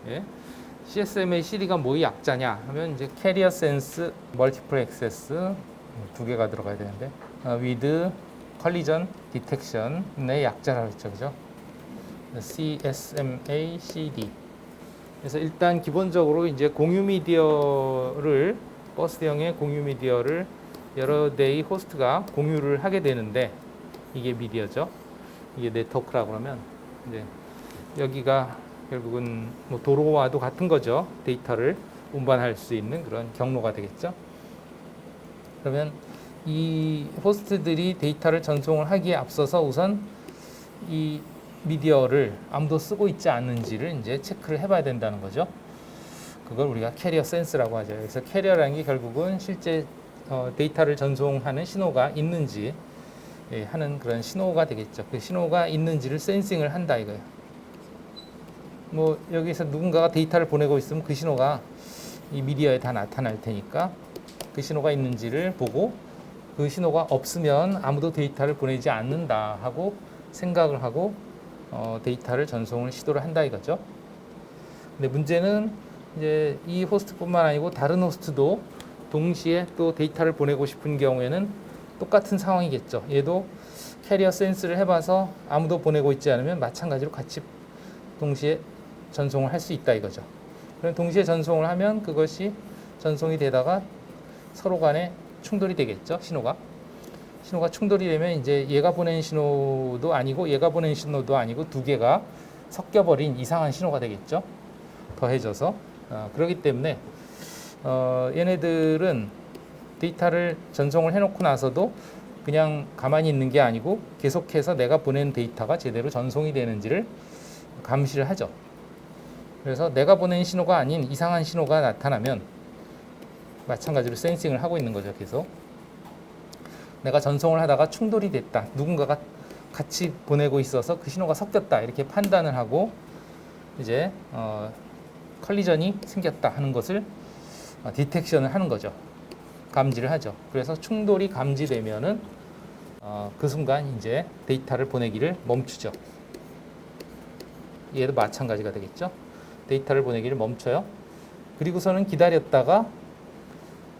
예. CSMA CD가 뭐의 약자냐 하면 이제 캐리어 센스 멀티플 액세스 두 개가 들어가야 되는데 with collision detection의 약자라고 했죠, 그죠? CSMA CD. 그래서 일단 기본적으로 이제 공유 미디어를 버스형의 공유 미디어를 여러 대의 호스트가 공유를 하게 되는데 이게 미디어죠. 이게 네트워크라고 그러면 이제 여기가 결국은 뭐 도로와도 같은 거죠. 데이터를 운반할 수 있는 그런 경로가 되겠죠. 그러면 이 호스트들이 데이터를 전송을 하기에 앞서서 우선 이 미디어를 아무도 쓰고 있지 않는지를 이제 체크를 해봐야 된다는 거죠. 그걸 우리가 캐리어 센스라고 하죠. 그래서 캐리어라는 게 결국은 실제 데이터를 전송하는 신호가 있는지 하는 그런 신호가 되겠죠. 그 신호가 있는지를 센싱을 한다 이거예요. 뭐 여기서 누군가가 데이터를 보내고 있으면 그 신호가 이 미디어에 다 나타날 테니까 그 신호가 있는지를 보고 그 신호가 없으면 아무도 데이터를 보내지 않는다 하고 생각을 하고 데이터를 전송을 시도를 한다 이거죠. 근데 문제는 이제 이 호스트뿐만 아니고 다른 호스트도 동시에 또 데이터를 보내고 싶은 경우에는 똑같은 상황이겠죠. 얘도 캐리어 센스를 해봐서 아무도 보내고 있지 않으면 마찬가지로 같이 동시에 전송을 할 수 있다 이거죠. 그럼 동시에 전송을 하면 그것이 전송이 되다가 서로 간에 충돌이 되겠죠. 신호가 충돌이 되면 이제 얘가 보낸 신호도 아니고 얘가 보낸 신호도 아니고 두 개가 섞여버린 이상한 신호가 되겠죠. 더해져서 그렇기 때문에 얘네들은 데이터를 전송을 해놓고 나서도 그냥 가만히 있는 게 아니고 계속해서 내가 보낸 데이터가 제대로 전송이 되는지를 감시를 하죠. 그래서 내가 보낸 신호가 아닌 이상한 신호가 나타나면 마찬가지로 센싱을 하고 있는 거죠. 계속 내가 전송을 하다가 충돌이 됐다, 누군가가 같이 보내고 있어서 그 신호가 섞였다 이렇게 판단을 하고 이제 컬리전이 생겼다 하는 것을 디텍션을 하는 거죠. 감지를 하죠. 그래서 충돌이 감지되면은 그 순간 이제 데이터를 보내기를 멈추죠. 얘도 마찬가지가 되겠죠. 데이터를 보내기를 멈춰요. 그리고서는 기다렸다가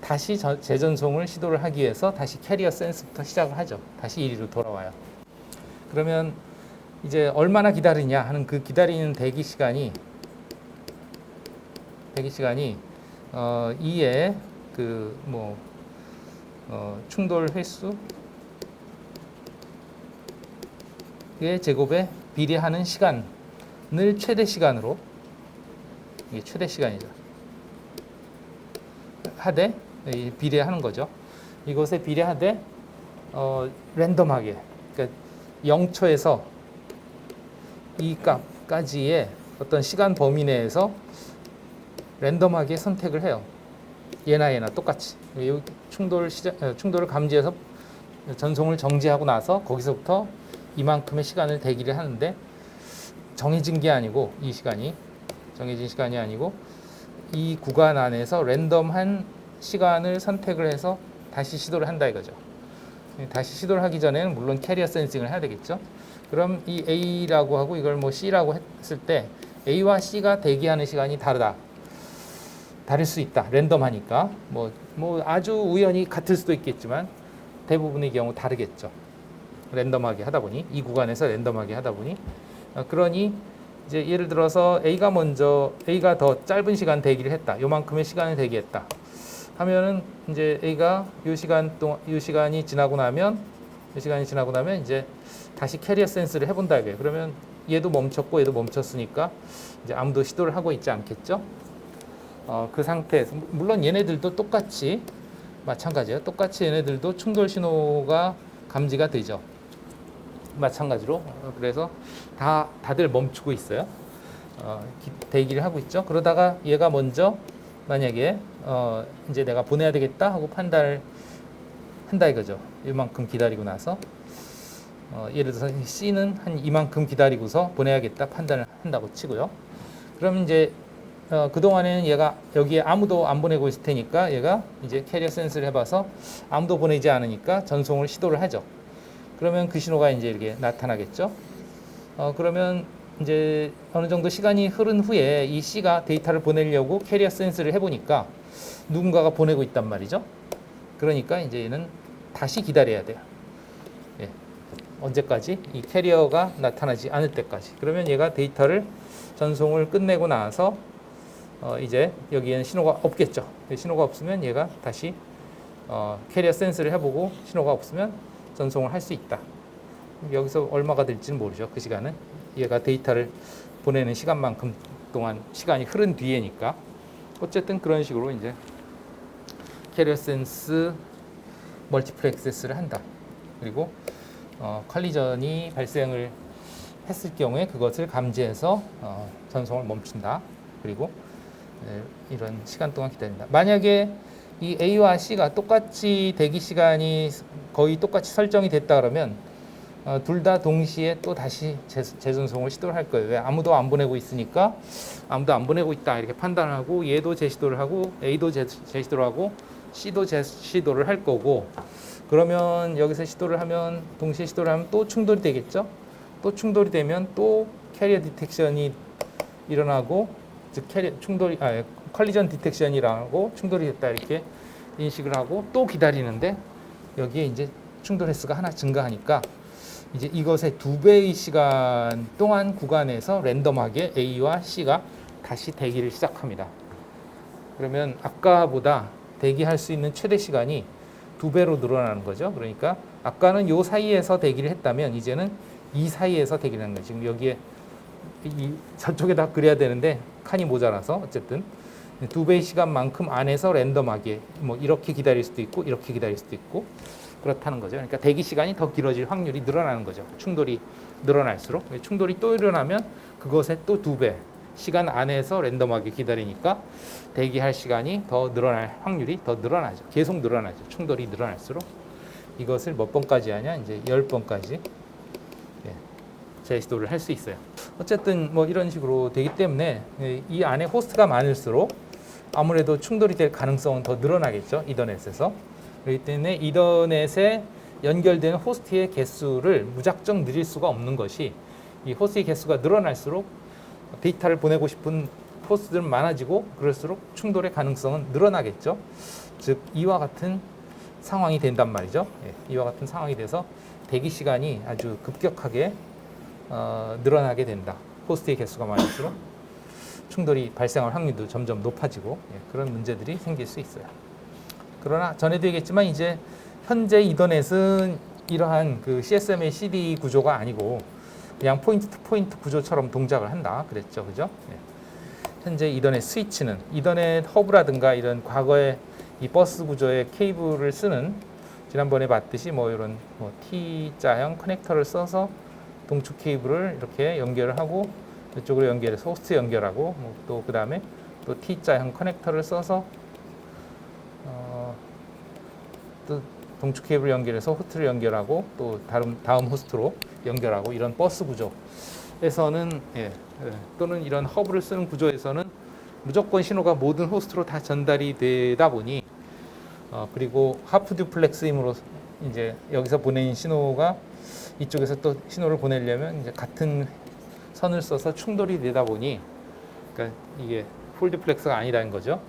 다시 재전송을 시도를 하기 위해서 다시 캐리어 센스부터 시작을 하죠. 다시 이리로 돌아와요. 그러면 이제 얼마나 기다리냐 하는 그 기다리는 대기 시간이 이에 그 뭐 충돌 횟수의 제곱에 비례하는 시간을 최대 시간으로, 이게 최대 시간이죠, 하되 비례하는 거죠. 이것에 비례하되 랜덤하게, 그러니까 0초에서 이 값까지의 어떤 시간 범위 내에서 랜덤하게 선택을 해요. 얘나 똑같이 충돌을 감지해서 전송을 정지하고 나서 거기서부터 이만큼의 시간을 대기를 하는데, 정해진 게 아니고 이 시간이 정해진 시간이 아니고 이 구간 안에서 랜덤한 시간을 선택을 해서 다시 시도를 한다 이거죠. 다시 시도를 하기 전에는 물론 캐리어 센싱을 해야 되겠죠. 그럼 이 A라고 하고 이걸 뭐 C라고 했을 때 A와 C가 대기하는 시간이 다를 수 있다. 랜덤하니까 뭐 아주 우연히 같을 수도 있겠지만 대부분의 경우 다르겠죠. 랜덤하게 하다 보니, 이 구간에서 랜덤하게 하다 보니 그러니 이제 예를 들어서 A가 더 짧은 시간 대기를 했다. 요만큼의 시간을 대기했다 하면은 이제 A가 요 시간이 지나고 나면 이제 다시 캐리어 센스를 해본다 이거예요. 그러면 얘도 멈췄고 얘도 멈췄으니까 이제 아무도 시도를 하고 있지 않겠죠. 그 상태에서 물론 얘네들도 똑같이 마찬가지예요. 똑같이 얘네들도 충돌 신호가 감지가 되죠. 마찬가지로 그래서 다들 멈추고 있어요. 대기를 하고 있죠. 그러다가 얘가 먼저 만약에 이제 내가 보내야 되겠다 하고 판단을 한다 이거죠. 이만큼 기다리고 나서 예를 들어서 C는 한 이만큼 기다리고서 보내야겠다 판단을 한다고 치고요. 그럼 이제 그동안에는 얘가 여기에 아무도 안 보내고 있을 테니까 얘가 이제 캐리어 센스를 해봐서 아무도 보내지 않으니까 전송을 시도를 하죠. 그러면 그 신호가 이제 이렇게 나타나겠죠. 그러면 이제 어느 정도 시간이 흐른 후에 이 C가 데이터를 보내려고 캐리어 센스를 해보니까 누군가가 보내고 있단 말이죠. 그러니까 이제 얘는 다시 기다려야 돼요. 예. 언제까지? 이 캐리어가 나타나지 않을 때까지. 그러면 얘가 데이터를 전송을 끝내고 나서 이제 여기에는 신호가 없겠죠. 신호가 없으면 얘가 다시 캐리어 센스를 해보고 신호가 없으면 전송을 할 수 있다. 여기서 얼마가 될지는 모르죠. 그 시간은 얘가 데이터를 보내는 시간만큼 동안 시간이 흐른 뒤에니까. 어쨌든 그런 식으로 이제 캐리어 센스 멀티플 액세스를 한다. 그리고 컬리전이 발생을 했을 경우에 그것을 감지해서 전송을 멈춘다. 그리고 이런 시간 동안 기다린다. 만약에 이 A와 C가 똑같이 대기 시간이 거의 똑같이 설정이 됐다 그러면 둘 다 동시에 또 다시 재전송을 시도를 할 거예요. 왜? 아무도 안 보내고 있으니까 아무도 안 보내고 있다 이렇게 판단하고 얘도 재시도를 하고 A도 재시도를 하고 C도 재시도를 할 거고, 그러면 여기서 시도를 하면 동시에 시도를 하면 또 충돌이 되겠죠. 또 충돌이 되면 또 캐리어 디텍션이 일어나고, 즉 컬리전 디텍션이 일어나고 충돌이 됐다 이렇게 인식을 하고 또 기다리는데, 여기에 이제 충돌 횟수가 하나 증가하니까 이제 이것의 2배의 시간 동안 구간에서 랜덤하게 A와 C가 다시 대기를 시작합니다. 그러면 아까보다 대기할 수 있는 최대 시간이 2배로 늘어나는 거죠. 그러니까 아까는 요 사이에서 대기를 했다면 이제는 이 사이에서 대기를 하는 거예요. 지금 여기에 저쪽에다 그려야 되는데 칸이 모자라서 어쨌든 2배의 시간만큼 안에서 랜덤하게 뭐 이렇게 기다릴 수도 있고 이렇게 기다릴 수도 있고 그렇다는 거죠. 그러니까 대기 시간이 더 길어질 확률이 늘어나는 거죠. 충돌이 늘어날수록. 충돌이 또 일어나면 그것의 또 2배 시간 안에서 랜덤하게 기다리니까 대기할 시간이 더 늘어날 확률이 더 늘어나죠. 계속 늘어나죠. 충돌이 늘어날수록. 이것을 몇 번까지 하냐? 이제 10번까지 재시도를 할 수 있어요. 어쨌든 뭐 이런 식으로 되기 때문에 이 안에 호스트가 많을수록 아무래도 충돌이 될 가능성은 더 늘어나겠죠. 이더넷에서. 그렇기 때문에 이더넷에 연결되는 호스트의 개수를 무작정 늘릴 수가 없는 것이, 이 호스트의 개수가 늘어날수록 데이터를 보내고 싶은 호스트들은 많아지고 그럴수록 충돌의 가능성은 늘어나겠죠. 즉 이와 같은 상황이 된단 말이죠. 이와 같은 상황이 돼서 대기 시간이 아주 급격하게 늘어나게 된다. 호스트의 개수가 많을수록 충돌이 발생할 확률도 점점 높아지고 그런 문제들이 생길 수 있어요. 그러나 전에도 얘기했지만 이제 현재 이더넷은 이러한 그 CSMA CD 구조가 아니고 그냥 포인트 투 포인트 구조처럼 동작을 한다 그랬죠, 그죠? 현재 이더넷 스위치는 이더넷 허브라든가 이런 과거의 이 버스 구조의 케이블을 쓰는, 지난번에 봤듯이 뭐 이런 T자형 커넥터를 써서 동축 케이블을 이렇게 연결을 하고 이쪽으로 연결해서 호스트 연결하고 또 그 다음에 또 T자형 커넥터를 써서 또 동축 케이블 연결해서 호스트를 연결하고 또 다음 호스트로 연결하고, 이런 버스 구조에서는 또는 이런 허브를 쓰는 구조에서는 무조건 신호가 모든 호스트로 다 전달이 되다 보니 그리고 하프 듀플렉스임으로 이제 여기서 보내는 신호가 이쪽에서 또 신호를 보내려면 이제 같은 선을 써서 충돌이 되다 보니, 그러니까 이게 풀 듀플렉스가 아니라는 거죠.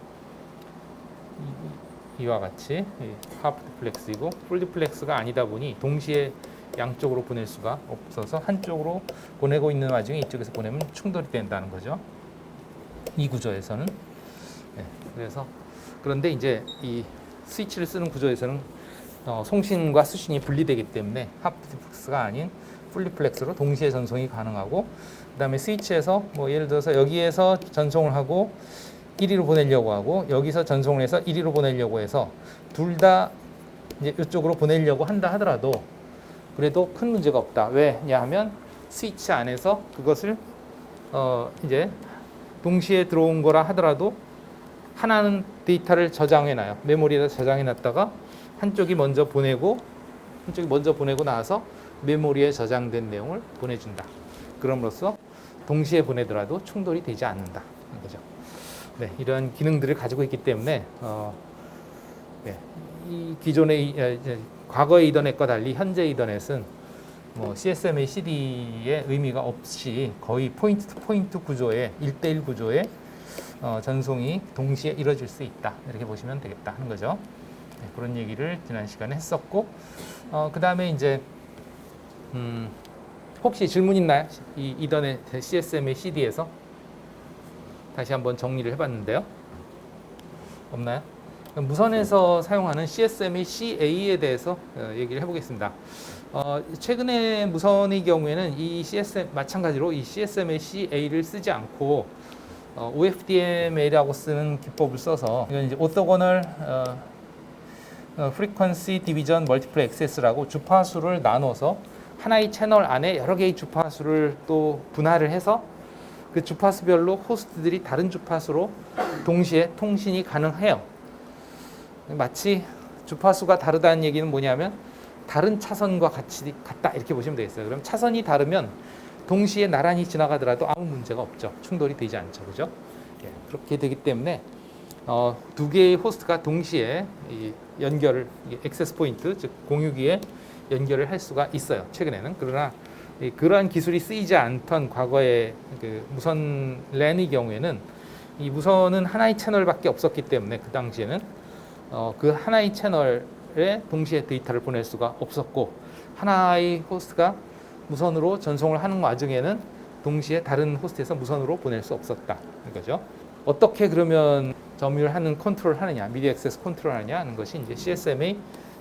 이와 같이 하프 듀플렉스이고 풀 듀플렉스가 아니다 보니 동시에 양쪽으로 보낼 수가 없어서 한쪽으로 보내고 있는 와중에 이쪽에서 보내면 충돌이 된다는 거죠. 이 구조에서는. 그래서 그런데 이제 이 스위치를 쓰는 구조에서는 송신과 수신이 분리되기 때문에 하프 듀플렉스가 아닌 풀 듀플렉스로 동시에 전송이 가능하고, 그다음에 스위치에서 뭐 예를 들어서 여기에서 전송을 하고 1위로 보내려고 하고 여기서 전송을 해서 1위로 보내려고 해서 둘 다 이제 이쪽으로 보내려고 한다 하더라도 그래도 큰 문제가 없다. 왜냐하면 스위치 안에서 그것을 이제 동시에 들어온 거라 하더라도 하나는 데이터를 저장해 놔요. 메모리에다 저장해 놨다가 한쪽이 먼저 보내고 나서 메모리에 저장된 내용을 보내준다. 그럼으로써 동시에 보내더라도 충돌이 되지 않는다. 거죠. 이런 기능들을 가지고 있기 때문에 이 기존의 과거의 이더넷과 달리 현재 이더넷은 뭐 CSMA CD의 의미가 없이 거의 포인트 투 포인트 구조의 1대1 구조의 전송이 동시에 이루어질 수 있다. 이렇게 보시면 되겠다 하는 거죠. 네, 그런 얘기를 지난 시간에 했었고, 그 다음에 이제 혹시 질문 있나요? 이 이더넷 CSMA CD에서 다시 한번 정리를 해봤는데요. 없나요? 무선에서 사용하는 CSMA CA에 대해서 얘기를 해보겠습니다. 최근에 무선의 경우에는 이 마찬가지로 이 CSMA CA를 쓰지 않고 OFDMA라고 쓰는 기법을 써서, 이건 이제 오토고널 Frequency Division Multiple Access라고 주파수를 나눠서 하나의 채널 안에 여러 개의 주파수를 또 분할을 해서 그 주파수별로 호스트들이 다른 주파수로 동시에 통신이 가능해요. 마치 주파수가 다르다는 얘기는 뭐냐면 다른 차선과 같다 이렇게 보시면 되겠어요. 그럼 차선이 다르면 동시에 나란히 지나가더라도 아무 문제가 없죠. 충돌이 되지 않죠. 그죠? 예, 그렇게 되기 때문에 두 개의 호스트가 동시에 이 연결을, 액세스 포인트, 즉 공유기에 연결을 할 수가 있어요. 최근에는. 그러나 그러한 기술이 쓰이지 않던 과거의 그 무선 랜의 경우에는 이 무선은 하나의 채널밖에 없었기 때문에 그 당시에는 그 하나의 채널에 동시에 데이터를 보낼 수가 없었고, 하나의 호스트가 무선으로 전송을 하는 와중에는 동시에 다른 호스트에서 무선으로 보낼 수 없었다. 이거죠. 어떻게 그러면 점유하는 컨트롤 하느냐, 미디어 액세스 컨트롤 하느냐 하는 것이 이제 CSMA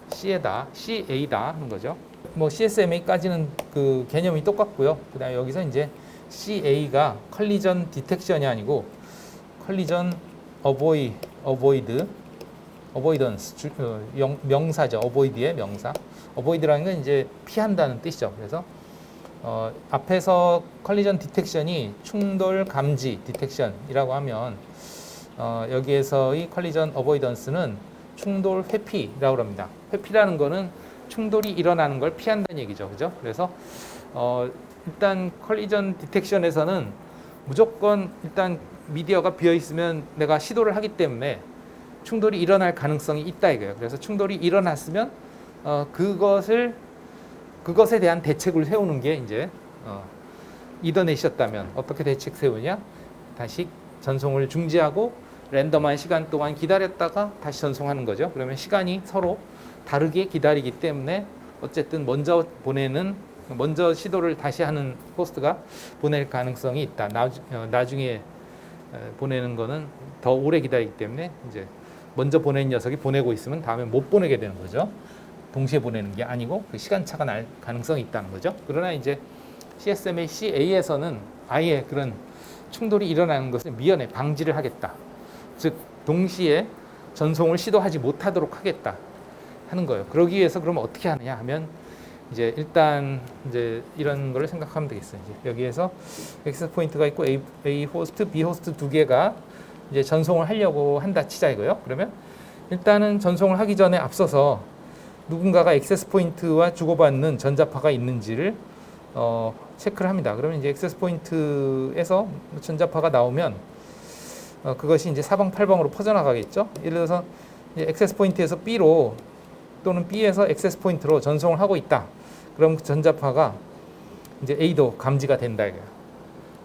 CA다 하는 거죠. 뭐 CSMA까지는 그 개념이 똑같고요. 그다음에 여기서 이제 CA가 컬리전 디텍션이 아니고 컬리전 어보이던스 명사죠. 어보이드의 명사. 어보이드라는 건 이제 피한다는 뜻이죠. 그래서 앞에서 컬리전 디텍션이 충돌 감지 디텍션이라고 하면 여기에서의 컬리전 어보이던스는 충돌 회피라고 합니다. 회피라는 거는 충돌이 일어나는 걸 피한다는 얘기죠. 그죠? 그래서 일단 컬리전 디텍션에서는 무조건 일단 미디어가 비어 있으면 내가 시도를 하기 때문에 충돌이 일어날 가능성이 있다 이거예요. 그래서 충돌이 일어났으면 그것에 대한 대책을 세우는 게 이제 이더넷이었다면 어떻게 대책 세우냐? 다시 전송을 중지하고 랜덤한 시간 동안 기다렸다가 다시 전송하는 거죠. 그러면 시간이 서로 다르게 기다리기 때문에 어쨌든 먼저 시도를 다시 하는 호스트가 보낼 가능성이 있다. 나중에 보내는 거는 더 오래 기다리기 때문에 이제 먼저 보낸 녀석이 보내고 있으면 다음에 못 보내게 되는 거죠. 동시에 보내는 게 아니고 그 시간차가 날 가능성이 있다는 거죠. 그러나 이제 CSMA CA에서는 아예 그런 충돌이 일어나는 것을 미연에 방지를 하겠다. 즉 동시에 전송을 시도하지 못하도록 하겠다 하는 거예요. 그러기 위해서 그러면 어떻게 하느냐 하면 이제 일단 이제 이런 걸 생각하면 되겠어요. 이제 여기에서 액세스 포인트가 있고 A 호스트, B 호스트 두 개가 이제 전송을 하려고 한다 치자 이거요. 그러면 일단은 전송을 하기 전에 앞서서 누군가가 액세스 포인트와 주고받는 전자파가 있는지를 체크를 합니다. 그러면 이제 액세스 포인트에서 전자파가 나오면 그것이 이제 사방팔방으로 퍼져나가겠죠. 예를 들어서 이제 액세스 포인트에서 B로 또는 B에서 액세스 포인트로 전송을 하고 있다. 그럼 그 전자파가 이제 A도 감지가 된다 이거예요.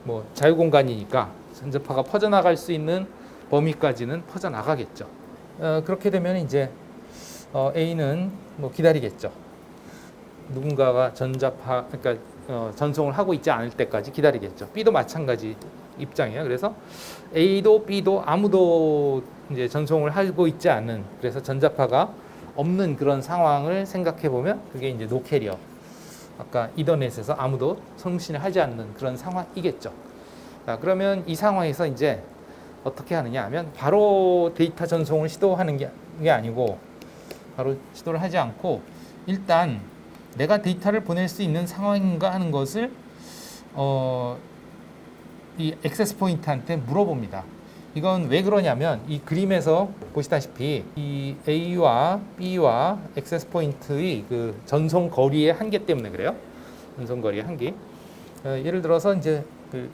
뭐 자유공간이니까 전자파가 퍼져나갈 수 있는 범위까지는 퍼져나가겠죠. 그렇게 되면 이제 A는 뭐 기다리겠죠. 누군가가 그러니까 전송을 하고 있지 않을 때까지 기다리겠죠. B도 마찬가지 입장이에요. 그래서 A도 B도 아무도 이제 전송을 하고 있지 않은, 그래서 전자파가 없는 그런 상황을 생각해 보면 그게 이제 노 캐리어, 아까 이더넷에서 아무도 통신을 하지 않는 그런 상황이겠죠. 자, 그러면 이 상황에서 이제 어떻게 하느냐 하면 바로 데이터 전송을 시도하는 게 아니고, 바로 시도를 하지 않고 일단 내가 데이터를 보낼 수 있는 상황인가 하는 것을 이 액세스 포인트한테 물어봅니다. 이건 왜 그러냐면 이 그림에서 보시다시피 이 A와 B와 액세스 포인트의 그 전송 거리의 한계 때문에 그래요. 전송 거리의 한계. 예를 들어서 이제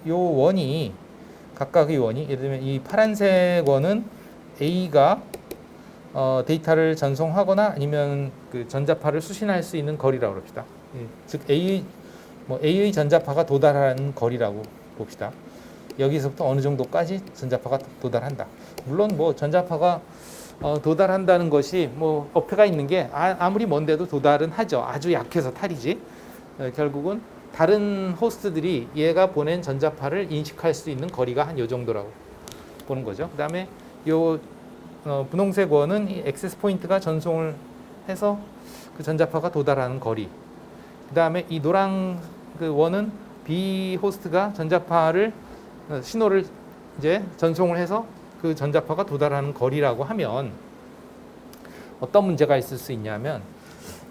요 원이, 각각의 원이, 예를 들면 이 파란색 원은 A가 데이터를 전송하거나 아니면 그 전자파를 수신할 수 있는 거리라고 합시다. 즉 A의 전자파가 도달하는 거리라고 봅시다. 여기서부터 어느 정도까지 전자파가 도달한다. 물론 뭐 전자파가 도달한다는 것이 뭐 어폐가 있는 게 아무리 먼데도 도달은 하죠. 아주 약해서 탈이지. 결국은 다른 호스트들이 얘가 보낸 전자파를 인식할 수 있는 거리가 한 요 정도라고 보는 거죠. 그다음에 요 분홍색 원은 이 액세스 포인트가 전송을 해서 그 전자파가 도달하는 거리. 그다음에 이 노란 그 원은 B 호스트가 전자파를 신호를 이제 전송을 해서 그 전자파가 도달하는 거리라고 하면 어떤 문제가 있을 수 있냐면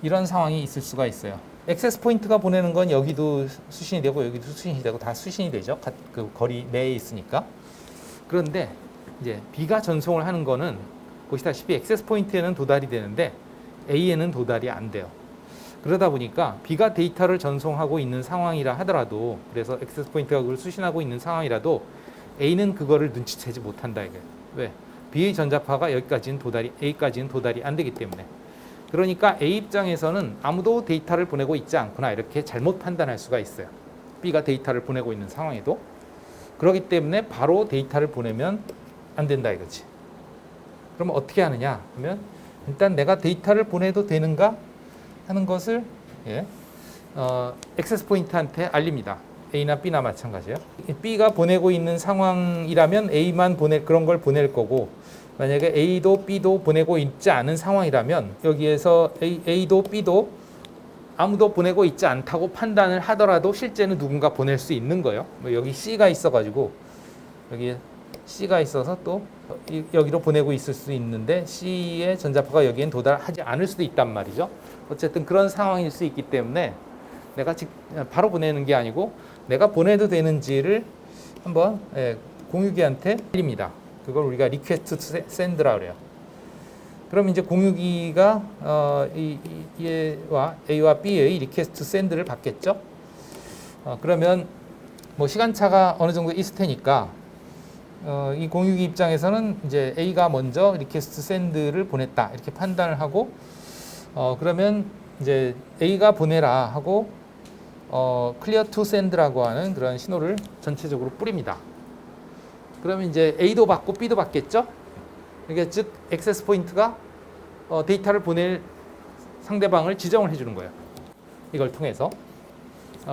이런 상황이 있을 수가 있어요. 액세스 포인트가 보내는 건 여기도 수신이 되고 여기도 수신이 되고 다 수신이 되죠. 그 거리 내에 있으니까. 그런데 이제 B가 전송을 하는 거는 보시다시피 액세스 포인트에는 도달이 되는데 A에는 도달이 안 돼요. 그러다 보니까 B가 데이터를 전송하고 있는 상황이라 하더라도, 그래서 액세스 포인트가 그걸 수신하고 있는 상황이라도 A는 그거를 눈치채지 못한다 이게. 왜? B의 전자파가 여기까지는 A까지는 도달이 안 되기 때문에. 그러니까 A 입장에서는 아무도 데이터를 보내고 있지 않구나 이렇게 잘못 판단할 수가 있어요. B가 데이터를 보내고 있는 상황에도. 그렇기 때문에 바로 데이터를 보내면 안 된다 이거지. 그러면 어떻게 하느냐 하면 일단 내가 데이터를 보내도 되는가 하는 것을 액세스 포인트한테 알립니다. A나 B나 마찬가지예요. B가 보내고 있는 상황이라면 A만 그런 걸 보낼 거고, 만약에 A도 B도 보내고 있지 않은 상황이라면 여기에서 A도 B도 아무도 보내고 있지 않다고 판단을 하더라도 실제는 누군가 보낼 수 있는 거예요. 뭐 여기 C가 있어가지고 여기 C가 있어서 또 여기로 보내고 있을 수 있는데 C의 전자파가 여기엔 도달하지 않을 수도 있단 말이죠. 어쨌든 그런 상황일 수 있기 때문에 내가 바로 보내는 게 아니고 내가 보내도 되는지를 한번 공유기한테 알립니다. 그걸 우리가 리퀘스트 샌드라 그래요. 그럼 이제 공유기가 A와 B의 리퀘스트 샌드를 받겠죠. 그러면 뭐 시간차가 어느 정도 있을 테니까 이 공유기 입장에서는 이제 A가 먼저 리퀘스트 샌드를 보냈다 이렇게 판단을 하고, 그러면 이제 A가 보내라 하고 클리어 투 샌드라고 하는 그런 신호를 전체적으로 뿌립니다. 그러면 이제 A도 받고 B도 받겠죠. 그러니까 즉 액세스 포인트가 데이터를 보낼 상대방을 지정을 해주는 거예요. 이걸 통해서.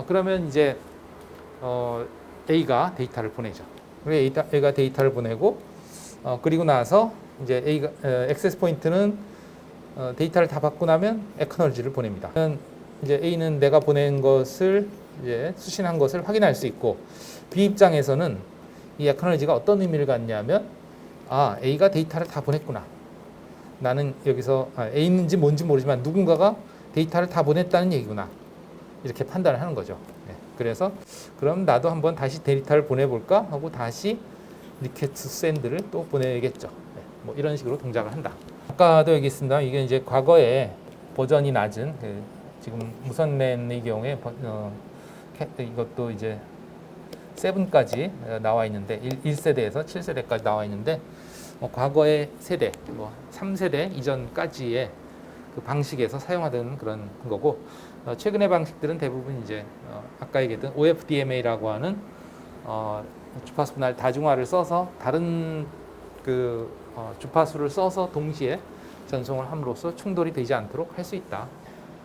그러면 이제 A가 데이터를 보내죠. A가 데이터를 보내고 그리고 나서 이제 액세스 포인트는 데이터를 다 받고 나면 액너리지를 보냅니다. 이제 A는 내가 보낸 것을 이제 수신한 것을 확인할 수 있고, B 입장에서는 이 액너리지가 어떤 의미를 갖냐면 A가 데이터를 다 보냈구나. 나는 여기서 A인지 뭔지 모르지만 누군가가 데이터를 다 보냈다는 얘기구나. 이렇게 판단을 하는 거죠. 그래서 그럼 나도 한번 다시 데이터를 보내볼까 하고 다시 리퀘스트 샌드를 또 보내겠죠. 뭐 이런 식으로 동작을 한다. 아까도 얘기했습니다. 이게 이제 과거에 버전이 낮은 지금 무선랜의 경우에 이것도 이제 7까지 나와 있는데 1세대에서 7세대까지 나와 있는데 과거의 세대, 3세대 이전까지의 그 방식에서 사용하던 그런 거고, 최근의 방식들은 대부분 이제 아까 얘기했던 OFDMA라고 하는 주파수 분할 다중화를 써서 다른 그 주파수를 써서 동시에 전송을 함으로써 충돌이 되지 않도록 할 수 있다.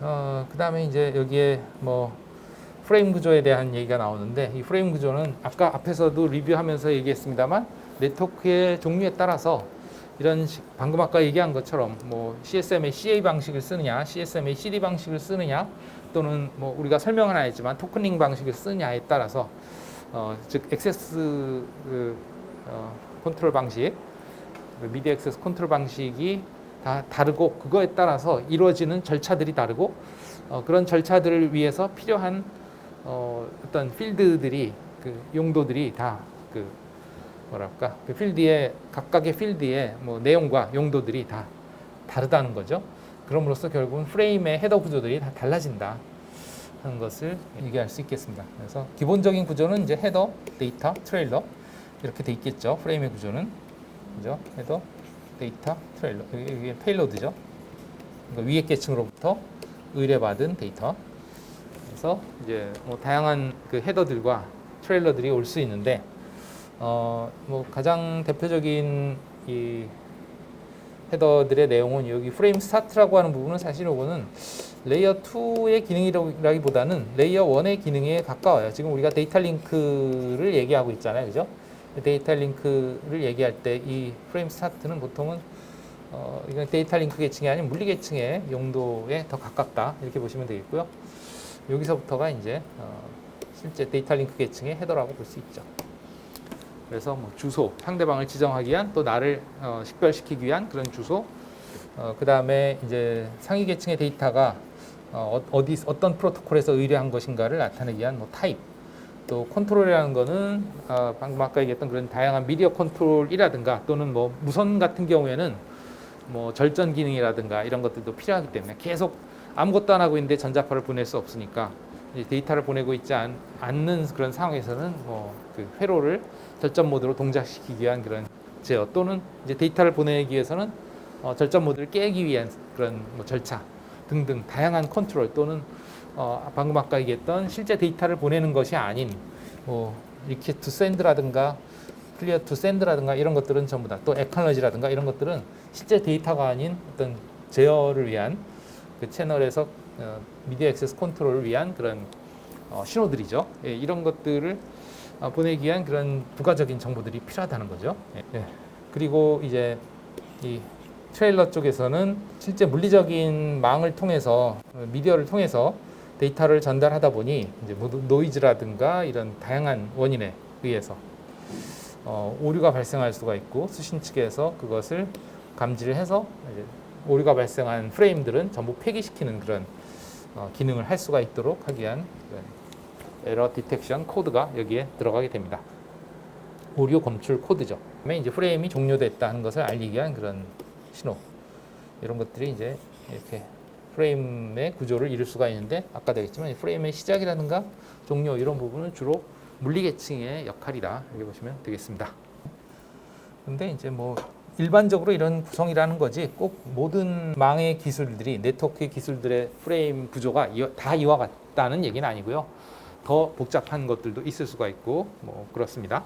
그 다음에 이제 여기에 뭐 프레임 구조에 대한 얘기가 나오는데, 이 프레임 구조는 아까 앞에서도 리뷰하면서 얘기했습니다만 네트워크의 종류에 따라서 이런 방금 아까 얘기한 것처럼 뭐 CSMA CA 방식을 쓰느냐, CSMA CD 방식을 쓰느냐, 또는 뭐 우리가 설명은 안 했지만 토크닝 방식을 쓰느냐에 따라서 즉 액세스 컨트롤 방식, 미디어 액세스 컨트롤 방식이 다 다르고, 그거에 따라서 이루어지는 절차들이 다르고, 그런 절차들을 위해서 필요한 어떤 필드들이, 그 용도들이 다 그 필드의 각각의 필드의 뭐 내용과 용도들이 다 다르다는 거죠. 그럼으로써 결국은 프레임의 헤더 구조들이 다 달라진다 하는 것을 얘기할 수 있겠습니다. 그래서 기본적인 구조는 이제 헤더, 데이터, 트레일러 이렇게 돼 있겠죠. 프레임의 구조는 그죠? 헤더, 데이터, 트레일러, 이게 페일로드죠. 그러니까 위의 계층으로부터 의뢰받은 데이터. 그래서 이제 뭐 다양한 그 헤더들과 트레일러들이 올 수 있는데 뭐 가장 대표적인 이 헤더들의 내용은 여기 프레임 스타트라고 하는 부분은 사실 이거는 레이어 2의 기능이라기보다는 레이어 1의 기능에 가까워요. 지금 우리가 데이터 링크를 얘기하고 있잖아요. 그죠? 데이터 링크를 얘기할 때 이 프레임 스타트는 보통은 이건 데이터 링크 계층이 아닌 물리 계층의 용도에 더 가깝다. 이렇게 보시면 되겠고요. 여기서부터가 이제 실제 데이터 링크 계층의 헤더라고 볼 수 있죠. 그래서 뭐 주소, 상대방을 지정하기 위한 또 나를 식별시키기 위한 그런 주소, 그 다음에 이제 상위 계층의 데이터가 어떤 프로토콜에서 의뢰한 것인가를 나타내기 위한 뭐 타입, 또 컨트롤이라는 거는 방금 아까 얘기했던 그런 다양한 미디어 컨트롤이라든가 또는 뭐 무선 같은 경우에는 뭐 절전 기능이라든가 이런 것들도 필요하기 때문에 계속 아무것도 안 하고 있는데 전자파를 보낼 수 없으니까 데이터를 보내고 있지 않는 그런 상황에서는 뭐 그 회로를 절전 모드로 동작시키기 위한 그런 제어 또는 이제 데이터를 보내기 위해서는 절전 모드를 깨기 위한 그런 뭐 절차 등등 다양한 컨트롤 또는 방금 아까 얘기했던 실제 데이터를 보내는 것이 아닌 뭐 리퀴 투 샌드라든가 클리어 투 샌드라든가 이런 것들은 전부 다 또 에컬러지라든가 이런 것들은 실제 데이터가 아닌 어떤 제어를 위한 그 채널에서 미디어 액세스 컨트롤을 위한 그런 신호들이죠. 예, 이런 것들을 보내기 위한 그런 부가적인 정보들이 필요하다는 거죠. 예. 그리고 이제 이 트레일러 쪽에서는 실제 물리적인 망을 통해서 미디어를 통해서 데이터를 전달하다 보니 이제 노이즈라든가 이런 다양한 원인에 의해서 오류가 발생할 수가 있고 수신 측에서 그것을 감지를 해서 이제 오류가 발생한 프레임들은 전부 폐기시키는 그런 기능을 할 수가 있도록 하기 위한 에러 디텍션 코드가 여기에 들어가게 됩니다. 오류 검출 코드죠. 그다음에 이제 프레임이 종료됐다는 것을 알리기 위한 그런 신호 이런 것들이 이제 이렇게 프레임의 구조를 이룰 수가 있는데 아까도 했지만 프레임의 시작이라든가 종료 이런 부분은 주로 물리계층의 역할이다 이렇게 보시면 되겠습니다. 근데 이제 뭐 일반적으로 이런 구성이라는 거지 꼭 모든 망의 기술들이 네트워크 기술들의 프레임 구조가 다 이와 같다는 얘기는 아니고요. 더 복잡한 것들도 있을 수가 있고 뭐 그렇습니다.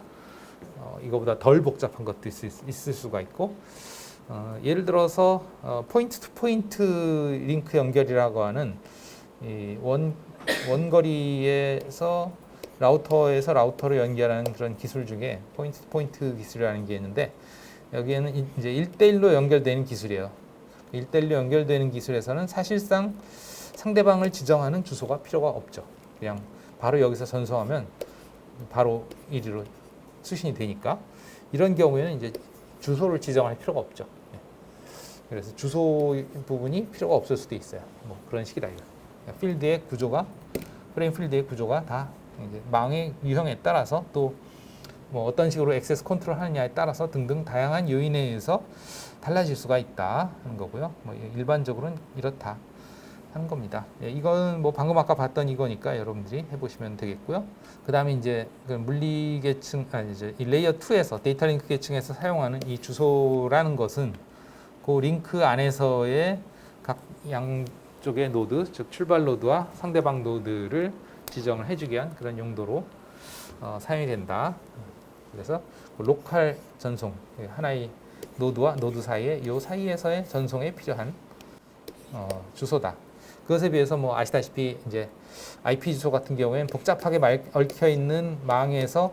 이거보다 덜 복잡한 것도 있을 수가 있고 예를 들어서 포인트 투 포인트 링크 연결이라고 하는 이 원거리에서 라우터에서 라우터를 연결하는 그런 기술 중에 포인트 투 포인트 기술이라는 게 있는데 여기에는 이제 1대1로 연결되는 기술이에요. 1대1로 연결되는 기술에서는 사실상 상대방을 지정하는 주소가 필요가 없죠. 그냥 바로 여기서 전송하면 바로 이리로 수신이 되니까 이런 경우에는 이제 주소를 지정할 필요가 없죠. 그래서 주소 부분이 필요가 없을 수도 있어요. 뭐 그런 식이다 이거. 필드의 구조가 프레임 필드의 구조가 다 이제 망의 유형에 따라서 또 뭐 어떤 식으로 액세스 컨트롤 하느냐에 따라서 등등 다양한 요인에 의해서 달라질 수가 있다 하는 거고요. 뭐 일반적으로는 이렇다 하는 겁니다. 예, 이건 뭐 방금 아까 봤던 이거니까 여러분들이 해보시면 되겠고요. 그 다음에 이제 그 물리 계층, 이제 이 레이어 2에서 데이터 링크 계층에서 사용하는 이 주소라는 것은 그 링크 안에서의 각 양쪽의 노드, 즉 출발 노드와 상대방 노드를 지정을 해주기 위한 그런 용도로 사용이 된다. 그래서 그 로컬 전송, 하나의 노드와 노드 사이에 이 사이에서의 전송에 필요한 주소다. 그것에 비해서 뭐 아시다시피 이제 IP 주소 같은 경우에는 복잡하게 얽혀 있는 망에서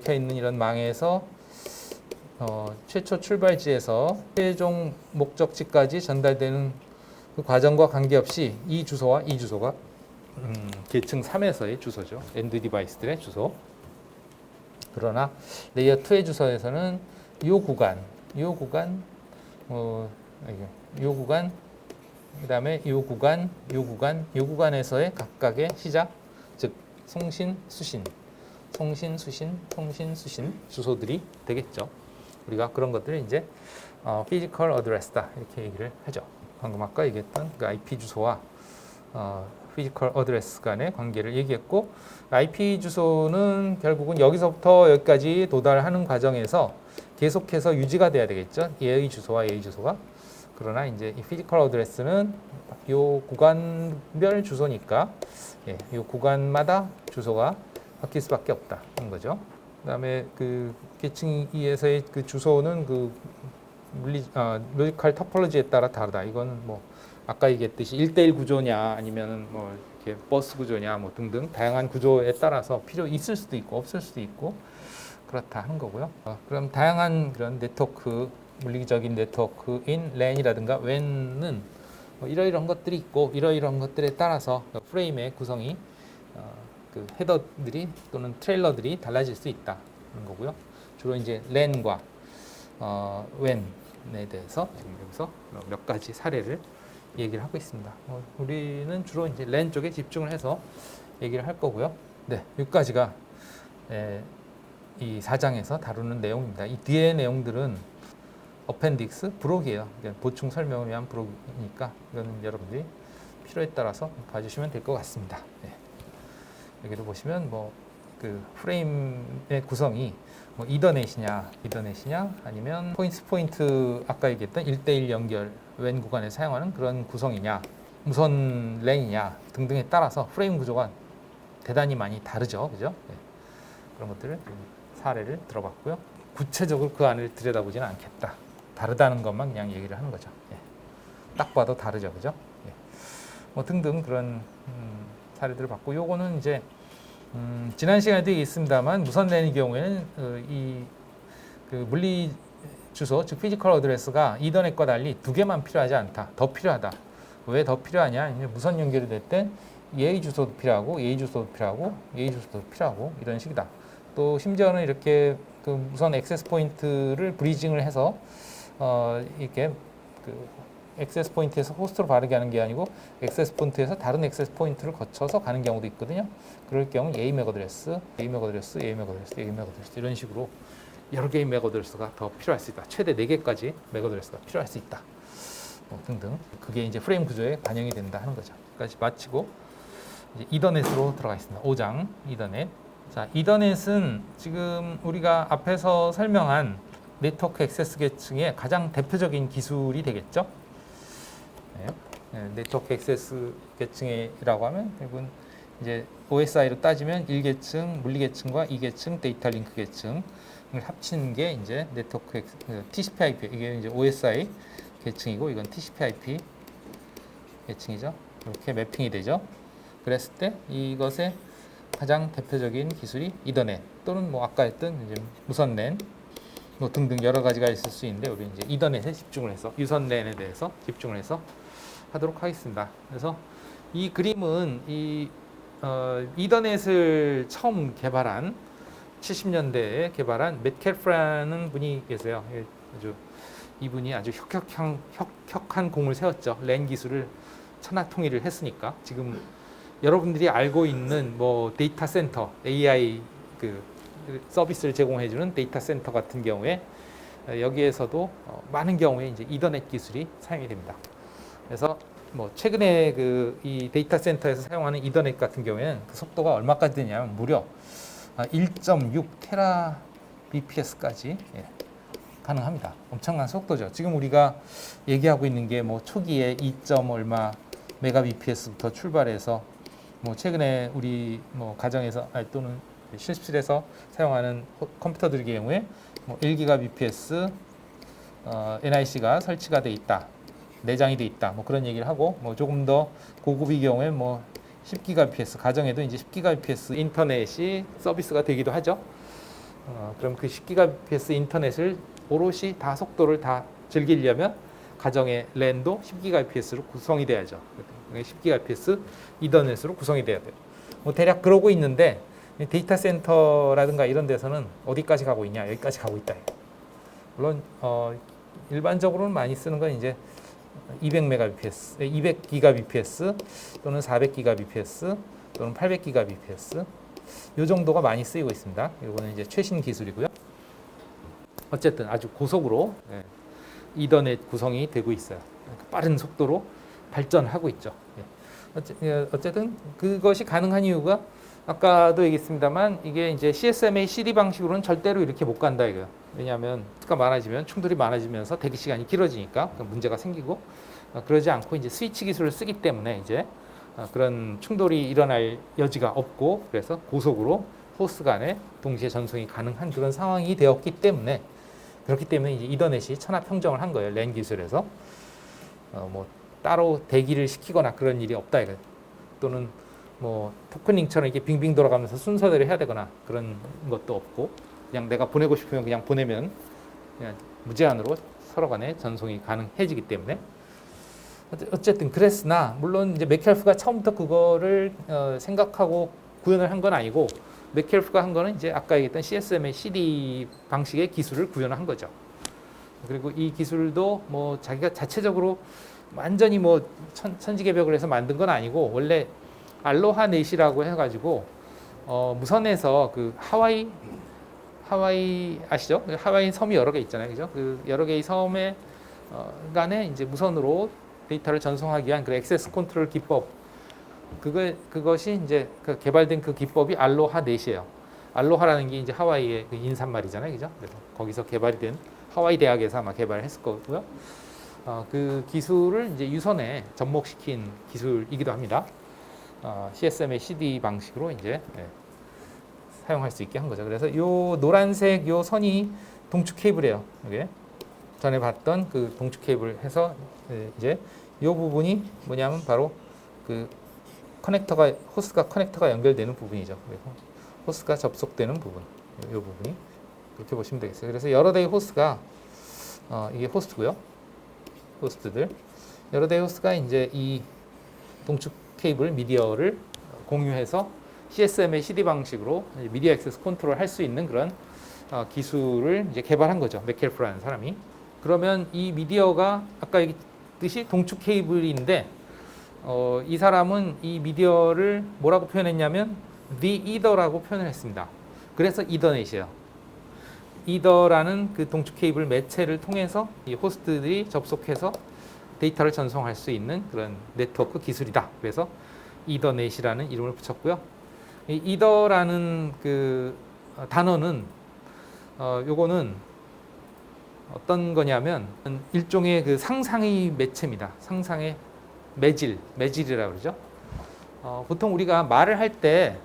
이런 망에서 최초 출발지에서 최종 목적지까지 전달되는 그 과정과 관계없이 이 주소와 이 주소가 계층 3에서의 주소죠. 엔드 디바이스들의 주소. 그러나 레이어 2의 주소에서는 이 구간, 그다음에 이 구간에서의 각각의 시작, 즉 송신, 수신 주소들이 되겠죠. 우리가 그런 것들을 이제 physical address다 이렇게 얘기를 하죠. 방금 아까 얘기했던 그 IP 주소와 physical address 간의 관계를 얘기했고 IP 주소는 결국은 여기서부터 여기까지 도달하는 과정에서 계속해서 유지가 돼야 되겠죠. 얘의 주소와 얘의 주소가 그러나 이제 이 피지컬 어드레스는 요 구간별 주소니까 요 구간마다 주소가 바뀔 수밖에 없다는 거죠. 그다음에 그 계층 2에서의 그 주소는 그 로지컬 토폴로지에 따라 다르다. 이건 뭐 아까 얘기했듯이 1대1 구조냐 아니면은 뭐 이렇게 버스 구조냐 뭐 등등 다양한 구조에 따라서 필요 있을 수도 있고 없을 수도 있고 그렇다 하는 거고요. 그럼 다양한 그런 네트워크 물리적인 네트워크인 랜이라든가 웬은 뭐 이러이러한 것들이 있고 이러이러한 것들에 따라서 프레임의 구성이 그 헤더들이 또는 트레일러들이 달라질 수 있다는 거고요. 주로 이제 랜과 웬에 대해서 지금 여기서 몇 가지 사례를 얘기를 하고 있습니다. 우리는 주로 이제 랜 쪽에 집중을 해서 얘기를 할 거고요. 네, 여기까지가 이 4장에서 다루는 내용입니다. 이 뒤의 내용들은 어펜딕스, 부록이에요. 보충 설명을 위한 부록이니까 이거는 여러분들이 필요에 따라서 봐주시면 될 것 같습니다. 네. 여기를 보시면 뭐 그 프레임의 구성이 뭐 이더넷이냐 아니면 포인트 아까 얘기했던 1대1 연결 웬 구간에 사용하는 그런 구성이냐 무선 랜이냐 등등에 따라서 프레임 구조가 대단히 많이 다르죠. 그죠? 네. 그런 것들을 사례를 들어봤고요. 구체적으로 그 안을 들여다보지는 않겠다. 다르다는 것만 그냥 얘기를 하는 거죠. 예. 딱 봐도 다르죠. 그죠? 예. 뭐 등등 그런 사례들을 봤고 요거는 이제 지난 시간에도 얘기했습니다만 무선 랜의 경우에는 그 물리 주소 즉 피지컬 어드레스가 이더넷과 달리 두 개만 필요하지 않다. 더 필요하다. 왜 더 필요하냐? 무선 연결이 될 때 EA 주소도 필요하고 EA 주소도 필요하고 EA 주소도 필요하고 이런 식이다. 또 심지어는 이렇게 그 무선 액세스 포인트를 브리징을 해서 이렇게 그 액세스 포인트에서 호스트로 바르게 하는 게 아니고 액세스 포인트에서 다른 액세스 포인트를 거쳐서 가는 경우도 있거든요. 그럴 경우 A 맥 어드레스, A 맥 어드레스, A 맥 어드레스, A 맥 어드레스 이런 식으로 여러 개의 맥 어드레스가 더 필요할 수 있다. 최대 4개까지 맥 어드레스가 필요할 수 있다. 뭐 등등. 그게 이제 프레임 구조에 반영이 된다 하는 거죠. 여기까지 마치고 이제 이더넷으로 들어가겠습니다. 5장 이더넷. 자, 이더넷은 지금 우리가 앞에서 설명한 네트워크 액세스 계층의 가장 대표적인 기술이 되겠죠. 네트워크 액세스 계층이라고 하면 결국은 이제 OSI로 따지면 1계층 물리 계층과 2계층 데이터 링크 계층을 합친 게 이제 네트워크 TCP/IP 이게 이제 OSI 계층이고 이건 TCP/IP 계층이죠. 이렇게 매핑이 되죠. 그랬을 때 이것의 가장 대표적인 기술이 이더넷 또는 뭐 아까 했던 이제 무선 랜 뭐 등등 여러 가지가 있을 수 있는데 우리 이제 이더넷에 집중을 해서 유선 랜에 대해서 집중을 해서 하도록 하겠습니다. 그래서 이 그림은 이더넷을 처음 개발한 70년대에 개발한 맷 켈프라는 분이 계세요. 이분이 아주 혁혁한 공을 세웠죠. 랜 기술을 천하통일을 했으니까 지금 여러분들이 알고 있는 뭐 데이터 센터 AI 그 서비스를 제공해주는 데이터 센터 같은 경우에 여기에서도 많은 경우에 이제 이더넷 기술이 사용이 됩니다. 그래서 뭐 최근에 그 이 데이터 센터에서 사용하는 이더넷 같은 경우에는 그 속도가 얼마까지 되냐면 무려 1.6 테라bps까지 가능합니다. 엄청난 속도죠. 지금 우리가 얘기하고 있는 게 뭐 초기에 2. 얼마 메가bps부터 출발해서 뭐 최근에 우리 뭐 가정에서 또는 실습실에서 사용하는 컴퓨터들의 경우에 뭐 1기가bps NIC가 설치가 돼 있다. 내장이 돼 있다. 뭐 그런 얘기를 하고 뭐 조금 더 고급의 경우에 뭐 10기가bps 가정에도 이제 10기가bps 인터넷이 서비스가 되기도 하죠. 그럼 그 10기가bps 인터넷을 오롯이 다 속도를 다 즐기려면 가정의 랜도 10기가bps로 구성이 돼야죠. 10기가bps 이더넷으로 구성이 돼야 돼요. 뭐 대략 그러고 있는데 데이터 센터라든가 이런 데서는 어디까지 가고 있냐? 여기까지 가고 있다. 물론 일반적으로는 많이 쓰는 건 이제 200메가bps, 200기가bps 또는 400기가bps 또는 800기가bps 이 정도가 많이 쓰이고 있습니다. 이거는 이제 최신 기술이고요. 어쨌든 아주 고속으로 이더넷 구성이 되고 있어요. 빠른 속도로 발전하고 있죠. 어쨌든 그것이 가능한 이유가 아까도 얘기했습니다만 이게 이제 CSMA CD 방식으로는 절대로 이렇게 못 간다 이거예요. 왜냐하면 수가 많아지면 충돌이 많아지면서 대기 시간이 길어지니까 문제가 생기고 그러지 않고 이제 스위치 기술을 쓰기 때문에 이제 그런 충돌이 일어날 여지가 없고 그래서 고속으로 호스트 간에 동시에 전송이 가능한 그런 상황이 되었기 때문에 그렇기 때문에 이제 이더넷이 천합 형정을 한 거예요. 랜 기술에서 뭐 따로 대기를 시키거나 그런 일이 없다 이거. 또는 뭐 토큰링처럼 이렇게 빙빙 돌아가면서 순서대로 해야 되거나 그런 것도 없고 그냥 내가 보내고 싶으면 그냥 보내면 그냥 무제한으로 서로 간에 전송이 가능해지기 때문에 어쨌든 그랬으나 물론 이제 맥켈프가 처음부터 그거를 생각하고 구현을 한 건 아니고 맥켈프가 한 거는 이제 아까 얘기했던 CSM의 CD 방식의 기술을 구현을 한 거죠. 그리고 이 기술도 뭐 자기가 자체적으로 완전히 뭐 천지개벽을 해서 만든 건 아니고 원래 알로하 넷이라고 해가지고 무선에서 그 하와이 아시죠? 하와이 섬이 여러 개 있잖아요, 그죠? 그 여러 개의 섬에 간에 이제 무선으로 데이터를 전송하기 위한 그 액세스 컨트롤 기법 그것이 이제 그 개발된 그 기법이 알로하 넷이에요. 알로하라는 게 이제 하와이의 그 인사말이잖아요, 그죠? 그래서 거기서 개발이 된 하와이 대학에서 아마 개발을 했을 거고요. 그 기술을 이제 유선에 접목시킨 기술이기도 합니다. CSM의 CD 방식으로 이제 사용할 수 있게 한 거죠. 그래서 요 노란색 요 선이 동축 케이블이에요. 이게 전에 봤던 그 동축 케이블 해서 이제 요 부분이 뭐냐면 바로 그 커넥터가 호스트가 커넥터가 연결되는 부분이죠. 그래서 호스트가 접속되는 부분, 요 부분이 그렇게 보시면 되겠어요. 그래서 여러 대의 호스트가 이게 호스트고요. 호스트들 여러 대의 호스트가 이제 이 동축 케이블 미디어를 공유해서 CSM의 CD 방식으로 미디어 액세스 컨트롤 할 수 있는 그런 기술을 이제 개발한 거죠. 맥켈프라는 사람이. 그러면 이 미디어가 아까 얘기했듯이 동축 케이블인데 이 사람은 이 미디어를 뭐라고 표현했냐면 the ether라고 표현을 했습니다. 그래서 이더넷이에요. 이더라는 그 동축 케이블 매체를 통해서 이 호스트들이 접속해서 데이터를 전송할 수 있는 그런 네트워크 기술이다. 그래서 이더넷이라는 이름을 붙였고요. 이 이더라는 그 단어는 요거는 어떤 거냐면 일종의 그 상상의 매체입니다. 상상의 매질이라고 그러죠. 보통 우리가 말을 할 때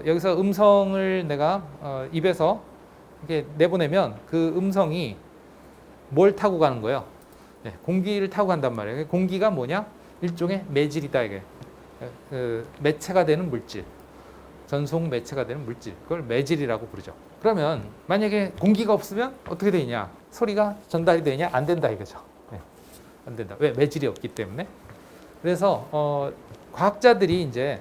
여기서 음성을 내가 입에서 이렇게 내보내면 그 음성이 뭘 타고 가는 거예요? 네, 공기를 타고 간단 말이에요. 공기가 뭐냐? 일종의 매질이다 이게. 그 매체가 되는 물질, 전송 매체가 되는 물질, 그걸 매질이라고 부르죠. 그러면 만약에 공기가 없으면 어떻게 되냐? 소리가 전달이 되냐? 안 된다 이거죠. 네, 안 된다. 왜? 매질이 없기 때문에. 그래서 과학자들이 이제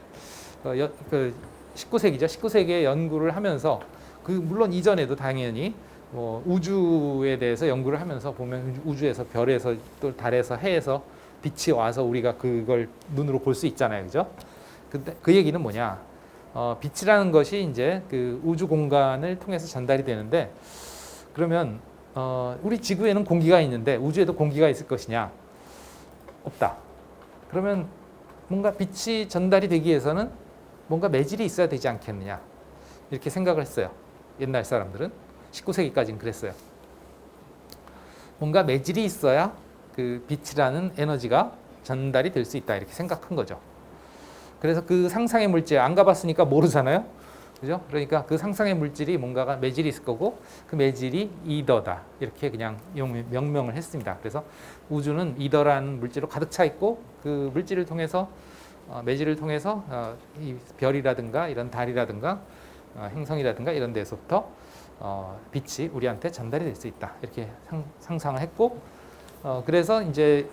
그 19세기죠. 19세기에 연구를 하면서 그 물론 이전에도 당연히 뭐 우주에 대해서 연구를 하면서 보면 우주에서 별에서 또 달에서 해에서 빛이 와서 우리가 그걸 눈으로 볼 수 있잖아요, 그죠? 근데 그 얘기는 뭐냐? 빛이라는 것이 이제 그 우주 공간을 통해서 전달이 되는데 그러면 우리 지구에는 공기가 있는데 우주에도 공기가 있을 것이냐? 없다. 그러면 뭔가 빛이 전달이 되기 위해서는 뭔가 매질이 있어야 되지 않겠느냐? 이렇게 생각을 했어요. 옛날 사람들은 19세기까지는 그랬어요. 뭔가 매질이 있어야 그 빛이라는 에너지가 전달이 될 수 있다 이렇게 생각한 거죠. 그래서 그 상상의 물질 안 가봤으니까 모르잖아요. 그죠? 그러니까 그 상상의 물질이 뭔가가 매질이 있을 거고 그 매질이 이더다 이렇게 그냥 명명을 했습니다. 그래서 우주는 이더라는 물질로 가득 차 있고 그 물질을 통해서 매질을 통해서 이 별이라든가 이런 달이라든가 행성이라든가 이런 데서부터 빛이 우리한테 전달이 될 수 있다 이렇게 상상을 했고 그래서 이제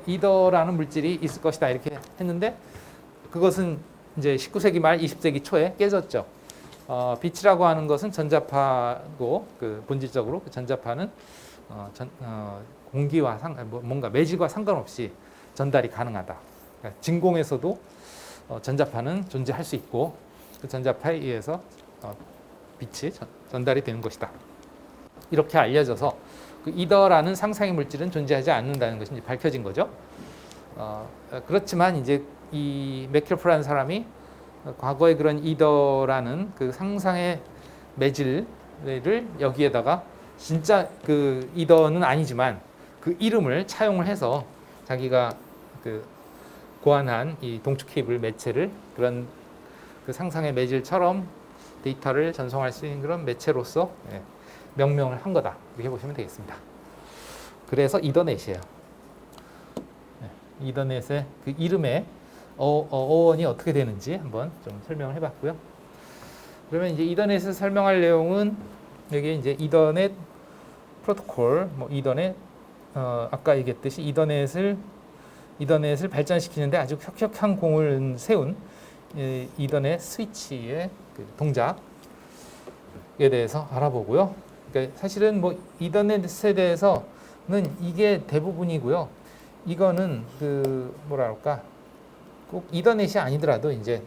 이더라는 물질이 있을 것이다 이렇게 했는데 그것은 이제 19세기 말 20세기 초에 깨졌죠. 빛이라고 하는 것은 전자파고 그 본질적으로 그 전자파는 공기와 뭔가 매질과 상관없이 전달이 가능하다. 그러니까 진공에서도 전자파는 존재할 수 있고 그 전자파에 의해서 빛이 전달이 되는 것이다. 이렇게 알려져서 그 이더라는 상상의 물질은 존재하지 않는다는 것이 이제 밝혀진 거죠. 그렇지만 이제 이 맥켈프라는 사람이 과거의 그런 이더라는 그 상상의 매질을 여기에다가 진짜 그 이더는 아니지만 그 이름을 차용을 해서 자기가 그 고안한 이 동축 케이블 매체를 그런 그 상상의 매질처럼 데이터를 전송할 수 있는 그런 매체로서 명명을 한 거다. 이렇게 보시면 되겠습니다. 그래서 이더넷이에요. 이더넷의 그 이름의 어원이 어떻게 되는지 한번 좀 설명을 해봤고요. 그러면 이제 이더넷을 설명할 내용은 여기 이제 이더넷 프로토콜, 뭐 이더넷 아까 얘기했듯이 이더넷을 발전시키는데 아주 혁혁한 공을 세운 이더넷 스위치의 그 동작에 대해서 알아보고요. 그러니까 사실은 뭐 이더넷에 대해서는 이게 대부분이고요. 이거는 그 뭐라 할까 꼭 이더넷이 아니더라도 이제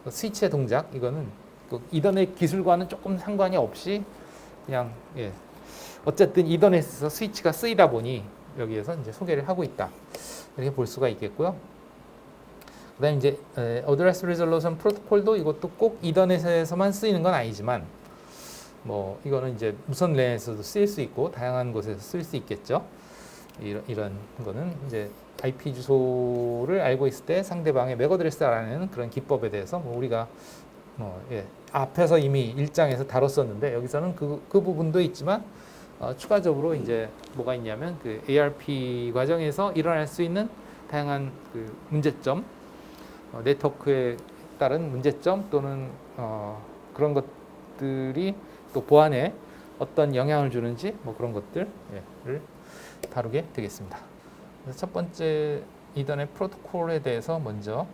스위치의 동작 이거는 그 이더넷 기술과는 조금 상관이 없이 그냥 어쨌든 이더넷에서 스위치가 쓰이다 보니 여기에서 이제 소개를 하고 있다 이렇게 볼 수가 있겠고요. 그다음에 이제 어드레스 리졸루션 프로토콜도 이것도 꼭 이더넷에서만 쓰이는 건 아니지만 뭐 이거는 이제 무선 랜에서도 쓰일 수 있고 다양한 곳에서 쓸 수 있겠죠. 이런 거는 이제 IP 주소를 알고 있을 때 상대방의 맥 어드레스라는 그런 기법에 대해서 뭐 우리가 앞에서 이미 1장에서 다뤘었는데 여기서는 그 부분도 있지만 추가적으로 이제 뭐가 있냐면 그 ARP 과정에서 일어날 수 있는 다양한 그 문제점, 네트워크에 따른 문제점 또는 그런 것들이 또 보안에 어떤 영향을 주는지 뭐 그런 것들을 다루게 되겠습니다. 그래서 첫 번째 이더넷 프로토콜에 대해서 먼저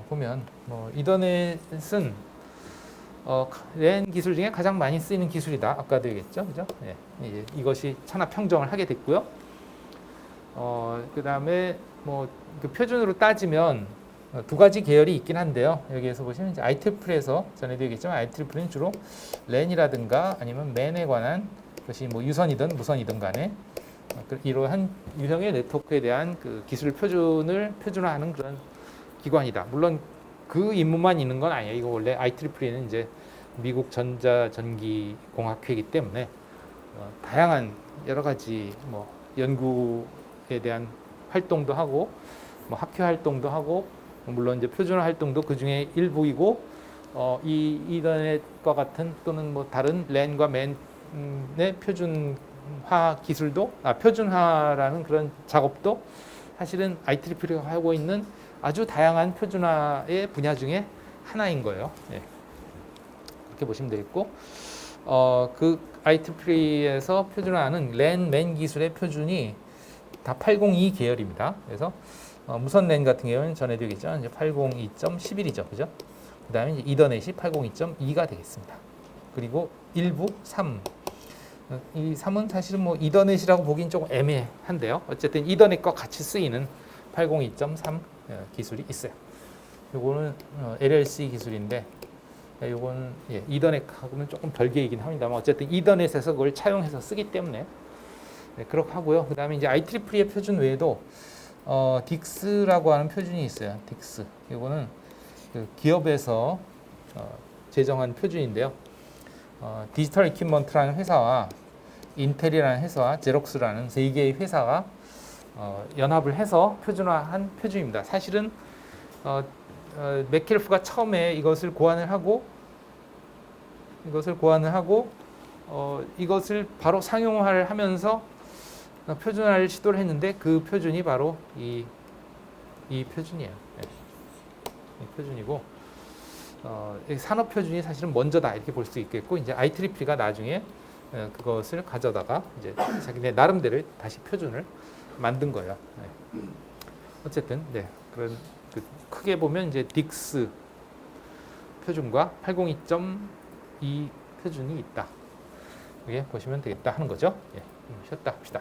보면 뭐 이더넷은 랜 기술 중에 가장 많이 쓰이는 기술이다. 아까도 얘기했죠, 그죠? 이것이 천하 평정을 하게 됐고요. 그 다음에 뭐 그 표준으로 따지면 두 가지 계열이 있긴 한데요. 여기에서 보시면 이제 IEEE에서 전에도 얘기했지만 IEEE는 주로 랜이라든가 아니면 맨에 관한 것이 뭐 유선이든 무선이든 간에 이러한 유형의 네트워크에 대한 그 기술 표준을 표준화하는 그런 기관이다. 물론 그 임무만 있는 건 아니에요. 이거 원래 IEEE는 이제 미국 전자전기공학회이기 때문에 다양한 여러 가지 뭐 연구에 대한 활동도 하고 뭐 학회 활동도 하고 물론 이제 표준화 활동도 그 중에 일부이고 이 이더넷과 같은 또는 뭐 다른 랜과 맨의 표준화 기술도 표준화라는 그런 작업도 사실은 IEEE가 하고 있는 아주 다양한 표준화의 분야 중에 하나인 거예요. 그렇게 보시면 되겠고 그 IEE에서 표준화하는 랜, 맨 기술의 표준이 다 802 계열입니다. 그래서 무선 랜 같은 경우는 전에도 얘기했죠. 이제 802.11이죠. 그죠? 그 다음에 이제 이더넷이 802.2가 되겠습니다. 그리고 일부 3. 이 3은 사실은 뭐 이더넷이라고 보기엔 조금 애매한데요. 어쨌든 이더넷과 같이 쓰이는 802.3 기술이 있어요. 요거는 LLC 기술인데 요거는 이더넷하고는 조금 별개이긴 합니다만 어쨌든 이더넷에서 그걸 차용해서 쓰기 때문에 그렇게 하고요. 그 다음에 이제 IEEE의 표준 외에도 딕스라고 하는 표준이 있어요. 딕스. 이거는 그 기업에서 제정한 표준인데요. 디지털 이퀴먼트라는 회사와 인텔이라는 회사와 제록스라는 세 개의 회사가 연합을 해서 표준화한 표준입니다. 사실은 맥켈프가 처음에 이것을 고안을 하고 이것을 바로 상용화를 하면서 표준화를 시도를 했는데 그 표준이 바로 이 표준이에요. 이 표준이고 산업 표준이 사실은 먼저다 이렇게 볼 수 있겠고 이제 IEEE가 나중에 그것을 가져다가 이제 자기네 나름대로 다시 표준을 만든 거예요. 어쨌든 그런 크게 보면 이제 딕스 표준과 802.2 표준이 있다. 이렇게 보시면 되겠다 하는 거죠. 쉬었다 합시다.